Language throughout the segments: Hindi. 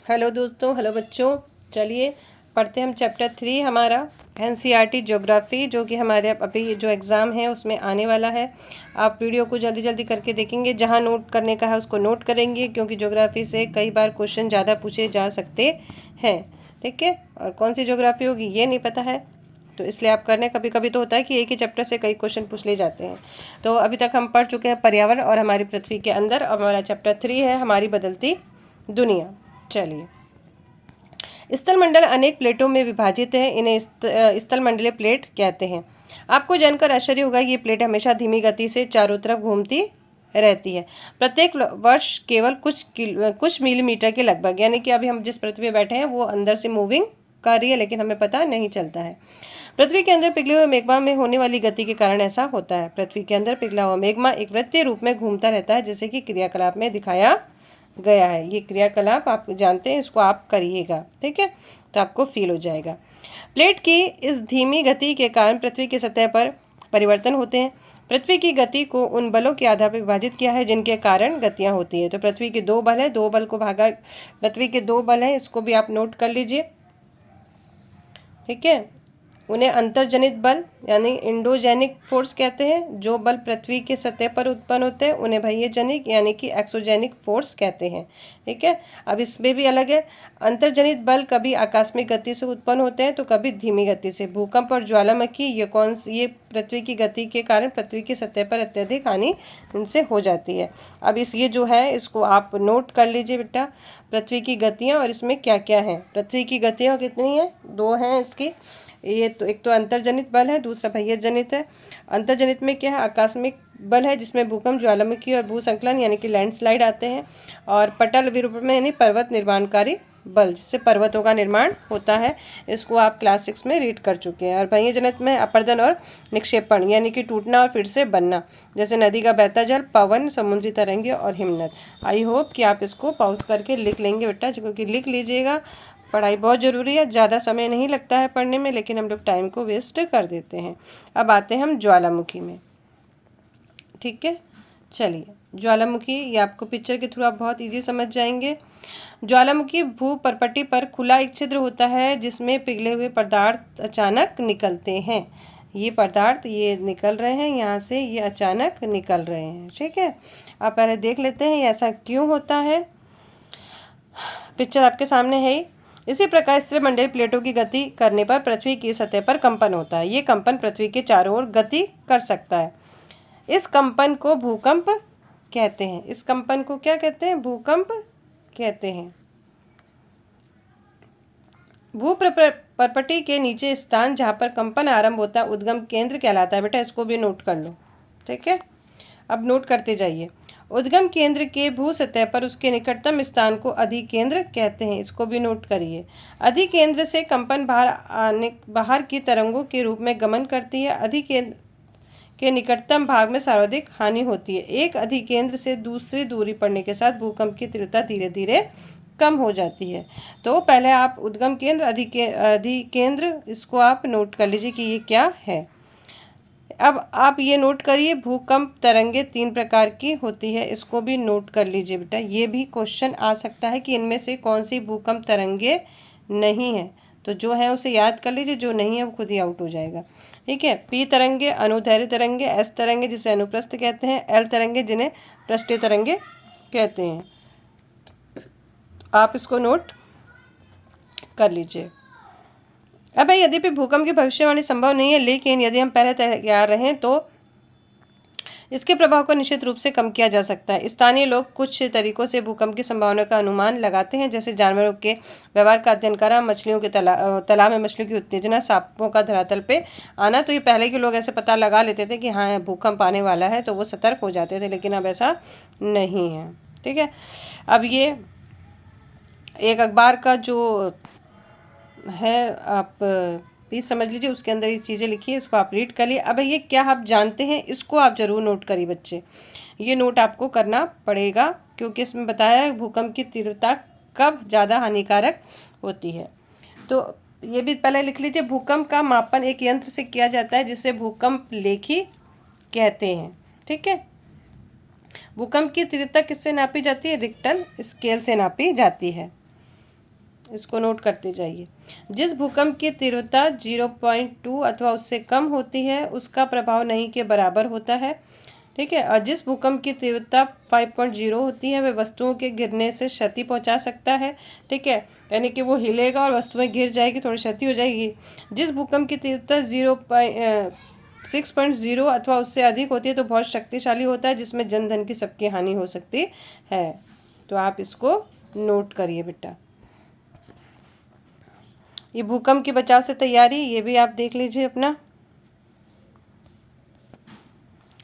हेलो दोस्तों, हेलो बच्चों। चलिए पढ़ते हैं हम चैप्टर 3 हमारा एनसीईआरटी ज्योग्राफी, जो कि हमारे अभी जो एग्ज़ाम है उसमें आने वाला है। आप वीडियो को जल्दी जल्दी करके देखेंगे, जहां नोट करने का है उसको नोट करेंगे, क्योंकि ज्योग्राफी से कई बार क्वेश्चन ज़्यादा पूछे जा सकते हैं। ठीक है, और कौन सी ज्योग्राफी होगी ये नहीं पता है, तो इसलिए आप करने कभी कभी तो होता है कि एक ही चैप्टर से कई क्वेश्चन पूछ ले जाते हैं। तो अभी तक हम पढ़ चुके हैं पर्यावरण और हमारी पृथ्वी के अंदर। अब हमारा चैप्टर 3 है हमारी बदलती दुनिया। चलिए, स्थलमंडल अनेक प्लेटों में विभाजित है, इन्हें स्थलमंडलीय प्लेट कहते हैं। आपको जानकर आश्चर्य होगा, ये प्लेट हमेशा धीमी गति से चारों तरफ घूमती रहती है। प्रत्येक वर्ष केवल कुछ मिलीमीटर के लगभग, यानी कि अभी हम जिस पृथ्वी पे बैठे हैं वो अंदर से मूविंग कर रही है, लेकिन हमें पता नहीं चलता है। पृथ्वी के अंदर पिघले हुए मेग्मा में होने वाली गति के कारण ऐसा होता है। पृथ्वी के अंदर पिघला हुआ मेग्मा एक वृत्तीय रूप में घूमता रहता है, जैसे कि क्रियाकलाप में दिखाया गया है। ये क्रियाकलाप आप जानते हैं, इसको आप करिएगा, ठीक है, तो आपको फील हो जाएगा। प्लेट की इस धीमी गति के कारण पृथ्वी की सतह पर परिवर्तन होते हैं। पृथ्वी की गति को उन बलों के आधार पर विभाजित किया है जिनके कारण गतियां होती है। तो पृथ्वी के दो बल है, दो बल को भागा, पृथ्वी के दो बल हैं, इसको भी आप नोट कर लीजिए। ठीक है, उन्हें अंतर्जनित बल यानी इंडोजेनिक फोर्स कहते हैं। जो बल पृथ्वी के सतह पर उत्पन्न होते हैं उन्हें बाह्यजनिक यानी कि एक्सोजेनिक फोर्स कहते हैं। ठीक है, अब इसमें भी अलग है। अंतर्जनित बल कभी आकस्मिक गति से उत्पन्न होते हैं तो कभी धीमी गति से। भूकंप और ज्वालामुखी ये पृथ्वी की गति के कारण पृथ्वी की सतह पर अत्यधिक हानि इनसे हो जाती है। अब ये जो है इसको आप नोट कर लीजिए बेटा, पृथ्वी की गतियाँ और इसमें क्या क्या हैं। पृथ्वी की गतियाँ कितनी हैं? दो हैं इसकी। ये तो एक तो अंतर्जनित बल है, दूसरा बाह्यजनित है। अंतर्जनित में क्या है? आकस्मिक बल है, जिसमें भूकंप, ज्वालामुखी और भूसंकलन यानी कि लैंडस्लाइड आते हैं। और पटल विरूपण यानी पर्वत निर्माणकारी बल, जिससे पर्वतों का निर्माण होता है। इसको आप क्लास 6 में रीड कर चुके हैं। और बाह्यजनित में अपर्दन और निक्षेपण यानी कि टूटना और फिर से बनना, जैसे नदी का बहता जल, पवन, समुद्री तरंगे और हिमनद। आई होप कि आप इसको पॉज करके लिख लेंगे बेटा, क्योंकि लिख लीजिएगा, पढ़ाई बहुत ज़रूरी है। ज़्यादा समय नहीं लगता है पढ़ने में, लेकिन हम लोग टाइम को वेस्ट कर देते हैं। अब आते हैं हम ज्वालामुखी में। ठीक है, चलिए, ज्वालामुखी ये आपको पिक्चर के थ्रू आप बहुत इजी समझ जाएंगे। ज्वालामुखी भूपर्पटी पर खुला एक छिद्र होता है, जिसमें पिघले हुए पदार्थ अचानक निकलते हैं। ये पदार्थ ये निकल रहे हैं यहाँ से, ये अचानक निकल रहे हैं। ठीक है, आप पहले देख लेते हैं ये ऐसा क्यों होता है। पिक्चर आपके सामने है ही। इसी प्रकार स्थलमंडलीय प्लेटों की गति करने पर पृथ्वी की सतह पर कंपन होता है। ये कंपन पृथ्वी के चारों ओर गति कर सकता है। इस कंपन को भूकंप कहते हैं। इस कंपन को क्या कहते हैं? भूकंप कहते हैं। भूपर्पटी के नीचे स्थान जहाँ पर कंपन आरंभ होता है उद्गम केंद्र कहलाता है। बेटा इसको भी नोट कर लो, ठीक है। अब नोट करते जाइए। उद्गम केंद्र के भू सतह पर उसके निकटतम स्थान को अधिकेंद्र कहते हैं। इसको भी नोट करिए। अधिकेंद्र से कंपन बाहर की तरंगों के रूप में गमन करती है। अधिकेंद्र के निकटतम भाग में सर्वाधिक हानि होती है। एक अधिकेंद्र से दूसरी दूरी पड़ने के साथ भूकंप की तीव्रता धीरे धीरे कम हो जाती है। तो पहले आप उद्गम केंद्र, अधिकेंद्र, इसको आप नोट कर लीजिए कि ये क्या है। अब आप ये नोट करिए, भूकंप तरंगे 3 प्रकार की होती है। इसको भी नोट कर लीजिए बेटा, ये भी क्वेश्चन आ सकता है कि इनमें से कौन सी भूकंप तरंगे नहीं है। तो जो है उसे याद कर लीजिए, जो नहीं है वो खुद ही आउट हो जाएगा। ठीक है, पी तरंगे, अनुदैर्घ्य तरंगे, एस तरंगे जिसे अनुप्रस्थ कहते हैं, एल तरंगे जिन्हें पृष्ठीय तरंगे कहते हैं। आप इसको नोट कर लीजिए। अब भाई, यद्यपि भूकंप की भविष्यवाणी संभव नहीं है, लेकिन यदि हम पहले तैयार रहें तो इसके प्रभाव को निश्चित रूप से कम किया जा सकता है। स्थानीय लोग कुछ तरीकों से भूकंप की संभावना का अनुमान लगाते हैं, जैसे जानवरों के व्यवहार का अध्ययन करना, मछलियों के तालाब में मछलियों की उत्तेजना, सांपों का धरातल पे आना। तो ये पहले के लोग ऐसे पता लगा लेते थे कि हाँ भूकंप आने वाला है, तो वो सतर्क हो जाते थे, लेकिन अब ऐसा नहीं है। ठीक है, अब ये एक अखबार का जो है, आप प्लीज़ समझ लीजिए, उसके अंदर ये चीज़ें लिखी है, इसको आप रीड कर लिए। अब ये क्या आप जानते हैं, इसको आप ज़रूर नोट करिए बच्चे। ये नोट आपको करना पड़ेगा, क्योंकि इसमें बताया है भूकंप की तीव्रता कब ज़्यादा हानिकारक होती है। तो ये भी पहले लिख लीजिए। भूकंप का मापन एक यंत्र से किया जाता है, जिसे भूकंप लेखी कहते हैं। ठीक है, भूकंप की तीव्रता किससे नापी जाती है? रिक्टर स्केल से नापी जाती है। इसको नोट करते जाइए। जिस भूकंप की तीव्रता 0.2 अथवा उससे कम होती है उसका प्रभाव नहीं के बराबर होता है। ठीक है, और जिस भूकंप की तीव्रता 5.0 होती है वह वस्तुओं के गिरने से क्षति पहुंचा सकता है। ठीक है, यानी कि वो हिलेगा और वस्तुएं गिर जाएगी, थोड़ी क्षति हो जाएगी। जिस भूकंप की तीव्रता 6.0 अथवा उससे अधिक होती है तो बहुत शक्तिशाली होता है, जिसमें जन धन की सबकी हानि हो सकती है। तो आप इसको नोट करिए बेटा। ये भूकंप की बचाव से तैयारी, ये भी आप देख लीजिए अपना।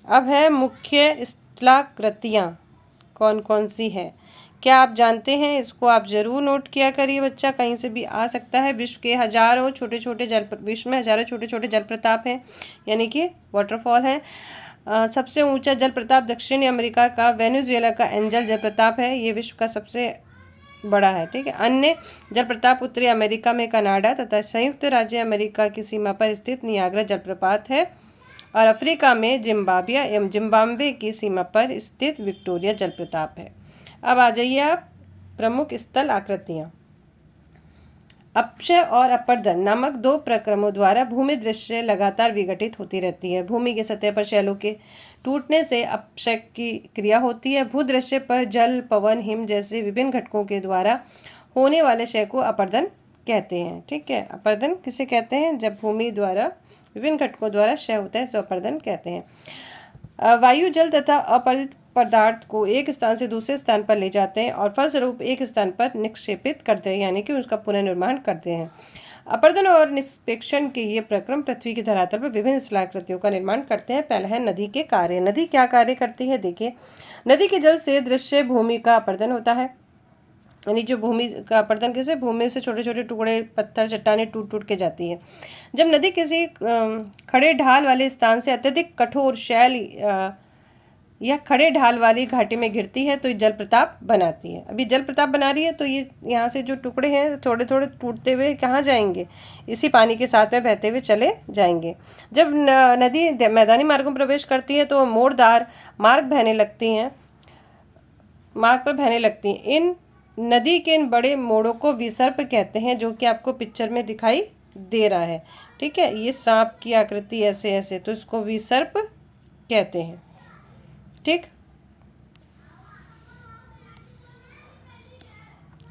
अब है मुख्य स्थलाकृतियाँ कौन कौन सी है, क्या आप जानते हैं? इसको आप जरूर नोट किया करिए बच्चा, कहीं से भी आ सकता है। विश्व में हजारों छोटे छोटे जलप्रपात हैं, यानी कि वाटरफॉल हैं। सबसे ऊंचा जलप्रपात दक्षिणी अमेरिका का वेनेजुएला का एंजल जलप्रपात है, ये विश्व का सबसे बड़ा है। ठीक है, अन्य जलप्रपात उत्तरी अमेरिका में कनाडा तथा संयुक्त राज्य अमेरिका की सीमा पर स्थित नियाग्रा जलप्रपात है, और अफ्रीका में जिम्बाब्वे की सीमा पर स्थित विक्टोरिया जलप्रपात है। अब आ जाइए आप प्रमुख स्थल आकृतियाँ। अपक्षय और अपर्दन नामक दो प्रक्रमों द्वारा भूमि दृश्य लगातार विघटित होती रहती है। भूमि की सतह पर शैलों के टूटने से अपक्षय की क्रिया होती है। भूदृश्य पर जल, पवन, हिम जैसे विभिन्न घटकों के द्वारा होने वाले क्षय को अपर्दन कहते हैं। ठीक है, अपर्दन किसे कहते हैं? जब भूमि द्वारा विभिन्न घटकों द्वारा क्षय होता है, सो अपर्दन कहते हैं। वायु, जल तथा अपरित पदार्थ को एक स्थान से दूसरे स्थान पर ले जाते हैं और फलस्वरूप एक स्थान पर निक्षेपित करते हैं, यानी कि उसका पुनर्निर्माण करते हैं। अपर्दन और निष्पेक्षण के ये प्रक्रम पृथ्वी की धरातल पर विभिन्न स्थलाकृतियों का निर्माण करते हैं। पहला है नदी के कार्य। नदी क्या कार्य करती है? देखिए, नदी के जल से दृश्य भूमि का अपर्दन होता है, यानी जो भूमि का अपर्दन कैसे? भूमि से छोटे छोटे टुकड़े, पत्थर, चट्टानें टूट टूट के जाती है। जब नदी किसी खड़े ढाल वाले स्थान से अत्यधिक कठोर शैल या खड़े ढाल वाली घाटी में गिरती है तो ये जलप्रपात बनाती है। अभी जलप्रपात बना रही है तो ये यहाँ से जो टुकड़े हैं थोड़े थोड़े टूटते हुए कहाँ जाएंगे? इसी पानी के साथ में बहते हुए चले जाएंगे। जब नदी मैदानी मार्गों में प्रवेश करती है तो मोड़दार मार्ग बहने लगती हैं, मार्ग पर बहने लगती हैं। इन नदी के इन बड़े मोड़ों को विसर्प कहते हैं, जो कि आपको पिक्चर में दिखाई दे रहा है। ठीक है, ये सांप की आकृति ऐसे ऐसे, तो इसको विसर्प कहते हैं। ठीक,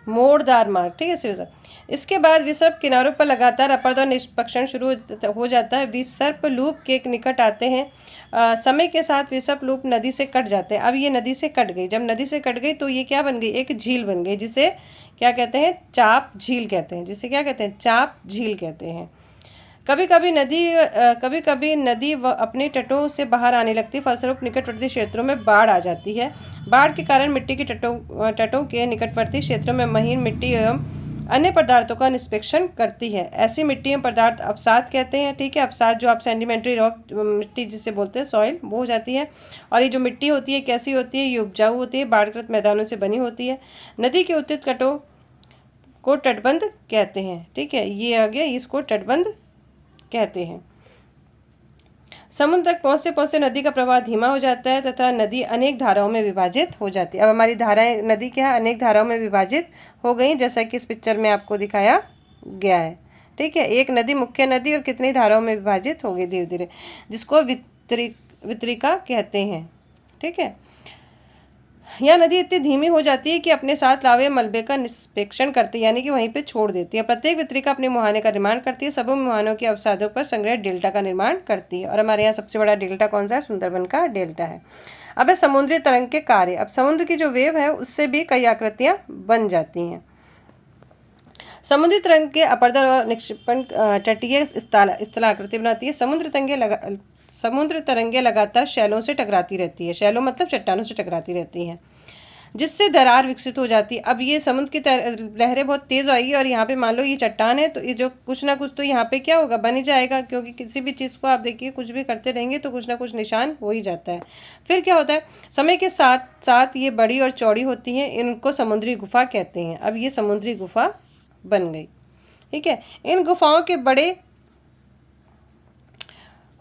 मोड़दार मार्ग। ठीक है, इसके बाद विसर्प किनारों पर लगातार अपर्दन निष्पक्षण शुरू हो जाता है। विसर्प लूप के निकट आते हैं। समय के साथ विसर्प लूप नदी से कट जाते हैं। अब ये नदी से कट गई, जब नदी से कट गई तो ये क्या बन गई? एक झील बन गई, जिसे क्या कहते हैं? चाप झील कहते हैं। जिसे क्या कहते हैं? चाप झील कहते हैं। कभी कभी नदी अपने तटों से बाहर आने लगती है, फलस्वरूप निकटवर्ती क्षेत्रों में बाढ़ आ जाती है। बाढ़ के कारण मिट्टी के तटों के निकटवर्ती क्षेत्रों में महीन मिट्टी एवं अन्य पदार्थों का निष्पेक्षण करती है। ऐसी मिट्टी एवं पदार्थ अवसाद कहते हैं। ठीक है, अवसाद जो आप सेडिमेंट्री रॉक मिट्टी जिसे बोलते हैं, सॉइल, वो हो जाती है। और ये जो मिट्टी होती है कैसी होती है? ये उपजाऊ होती है, बाढ़ग्रस्त मैदानों से बनी होती है। नदी के उत्तरी तटों को तटबंध कहते हैं। ठीक है, ये आ गया, इसको तटबंध कहते हैं। समुद्र तक पहुँचते पहुँचते नदी का प्रवाह धीमा हो जाता है तथा नदी अनेक धाराओं में विभाजित हो जाती है। अब हमारी धाराएं, नदी क्या है? अनेक धाराओं में विभाजित हो गई, जैसा कि इस पिक्चर में आपको दिखाया गया है। ठीक है, एक नदी, मुख्य नदी, और कितनी धाराओं में विभाजित हो गई धीरे धीरे, जिसको वितरिका कहते हैं। ठीक है, यह नदी इतनी धीमी हो जाती है कि अपने साथ लावे मलबे का निष्पेक्षण करती है, यानी कि वहीं पे छोड़ देती है। प्रत्येक वितरिका अपने मुहाने का निर्माण करती है, सभी मुहानों के अवसादों पर संग्रह डेल्टा का निर्माण करती है। और हमारे यहाँ सबसे बड़ा डेल्टा कौन सा है? सुंदरबन का डेल्टा है। अब है समुद्री तरंग के कार्य। अब समुद्र की जो वेव है उससे भी कई आकृतियाँ बन जाती हैं। समुद्री तरंग के अपर्दन और निक्षेपण तटीय स्थलाकृति बनाती है। समुद्र तरंगे लगातार शैलों से टकराती रहती है। शैलों मतलब चट्टानों से टकराती रहती हैं, जिससे दरार विकसित हो जाती है। अब ये समुद्र की लहरें बहुत तेज़ आएगी और यहाँ पे मान लो ये चट्टान है, तो ये जो कुछ ना कुछ तो यहाँ पे क्या होगा? बन ही जाएगा, क्योंकि किसी भी चीज़ को आप देखिए, कुछ भी करते रहेंगे तो कुछ ना कुछ निशान हो ही जाता है। फिर क्या होता है? समय के साथ साथ ये बड़ी और चौड़ी होती हैं, इनको समुद्री गुफा कहते हैं। अब ये समुद्री गुफा बन गई। ठीक है, इन गुफाओं के बड़े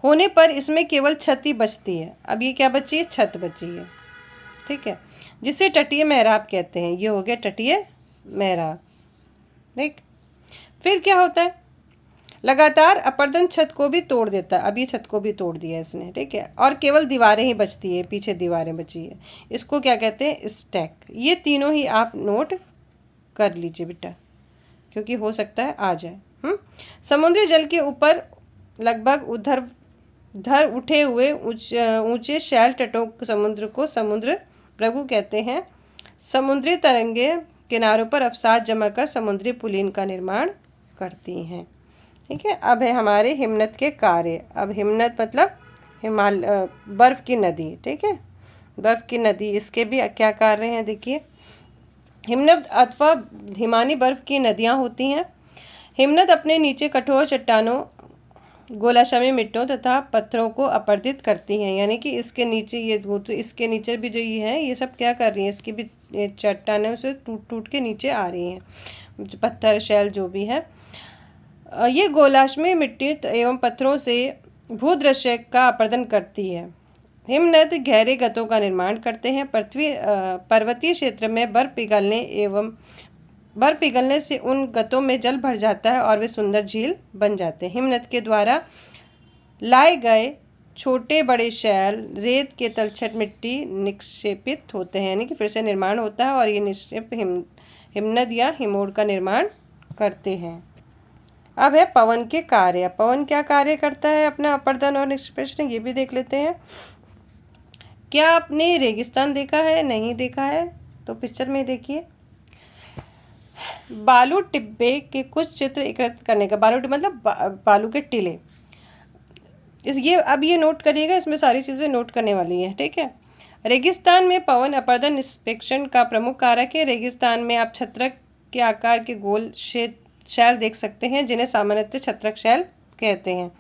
होने पर इसमें केवल छत ही बचती है। अब ये क्या बची है? छत बची है। ठीक है, जिसे तटीय मेहराब कहते हैं। ये हो गया तटीय मेहराब। ठीक। फिर क्या होता है, लगातार अपर्दन छत को भी तोड़ देता है। अब ये छत को भी तोड़ दिया इसने, ठीक है, और केवल दीवारें ही बचती है, पीछे दीवारें बची है। इसको क्या कहते हैं, स्टैक। ये तीनों ही आप नोट कर लीजिए बेटा, क्योंकि हो सकता है आ जाए। समुद्री जल के ऊपर लगभग उधर धर उठे हुए ऊंचे शैल तटों समुद्र को समुद्र भृगु कहते हैं। समुद्री तरंगे किनारों पर अवसाद जमा कर समुद्री पुलिन का निर्माण करती हैं। ठीक है। अब है हमारे हिमनद के कार्य। अब हिमनद मतलब बर्फ की नदी, ठीक है, बर्फ की नदी। इसके भी क्या कार्य हैं देखिए। हिमनद अथवा हिमानी बर्फ की नदियाँ होती हैं। हिमनद अपने नीचे कठोर चट्टानों, गोलाशामी मिट्टों तथा पत्थरों को अपरदित करती हैं। यानी कि इसके नीचे ये तो इसके नीचे भी जो ये है, ये सब क्या कर रही हैं, इसकी भी चट्टानें से टूट टूट के नीचे आ रही हैं, पत्थर शैल जो भी है। ये गोलाश्मी मिट्टी एवं पत्थरों से भूदृश्य का अपरदन करती है। हिमनद गहरे गतों का निर्माण करते हैं। पर्वतीय क्षेत्र में बर्फ पिघलने से उन गतों में जल भर जाता है और वे सुंदर झील बन जाते हैं। हिमनद के द्वारा लाए गए छोटे बड़े शैल रेत के तलछट मिट्टी निक्षेपित होते हैं, यानी कि फिर से निर्माण होता है और ये निक्षेप हिमनद या हिमोड़ का निर्माण करते हैं। अब है पवन के कार्य। पवन क्या कार्य करता है अपना अपरदन और निक्षेपण, ये भी देख लेते हैं। क्या आपने रेगिस्तान देखा है? नहीं देखा है तो पिक्चर में देखिए। बालू टिब्बे के कुछ चित्र एकत्रित करने का, बालू मतलब बालू के टीले। अब ये नोट करिएगा, इसमें सारी चीज़ें नोट करने वाली हैं, ठीक है। रेगिस्तान में पवन अपरदन निक्षेपण का प्रमुख कारक है। रेगिस्तान में आप छत्रक के आकार के गोल शैल देख सकते हैं, जिन्हें सामान्यतः छत्रक शैल कहते हैं।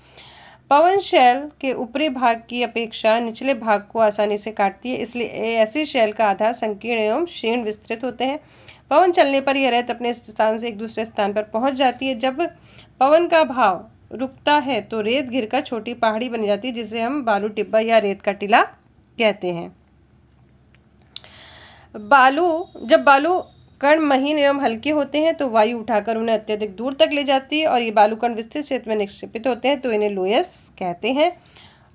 पवन शैल के ऊपरी भाग की अपेक्षा निचले भाग को आसानी से काटती है, इसलिए ऐसी शैल का आधार संकीर्ण एवं क्षीण विस्तृत होते हैं। पवन चलने पर यह रेत अपने स्थान से एक दूसरे स्थान पर पहुंच जाती है। जब पवन का भाव रुकता है तो रेत घिरकर छोटी पहाड़ी बन जाती है, जिसे हम बालू टिब्बा या रेत का टीला कहते हैं। जब बालू कण महीन एवं हल्के होते हैं तो वायु उठाकर उन्हें अत्यधिक दूर तक ले जाती है और ये बालू कण विस्तृत क्षेत्र में निक्षेपित होते हैं, तो इन्हें लोयस कहते हैं।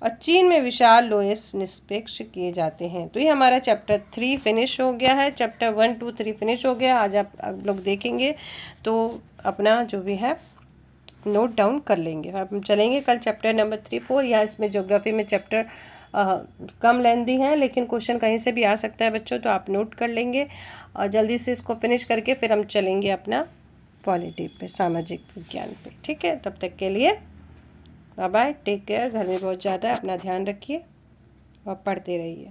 और चीन में विशाल लोयस निष्पेक्ष किए जाते हैं। तो ये हमारा चैप्टर 3 फिनिश हो गया है। चैप्टर 1, 2, 3 फिनिश हो गया। आज आप लोग देखेंगे तो अपना जो भी है नोट डाउन कर लेंगे। अब हम चलेंगे कल चैप्टर नंबर 3, 4। या इसमें ज्योग्राफी में चैप्टर कम लेंदी हैं, लेकिन क्वेश्चन कहीं से भी आ सकता है बच्चों, तो आप नोट कर लेंगे और जल्दी से इसको फिनिश करके फिर हम चलेंगे अपना पॉलिटी पे, सामाजिक विज्ञान पे। ठीक है, तब तक के लिए बाय बाय, टेक केयर। घर में बहुत ज़्यादा अपना ध्यान रखिए और पढ़ते रहिए।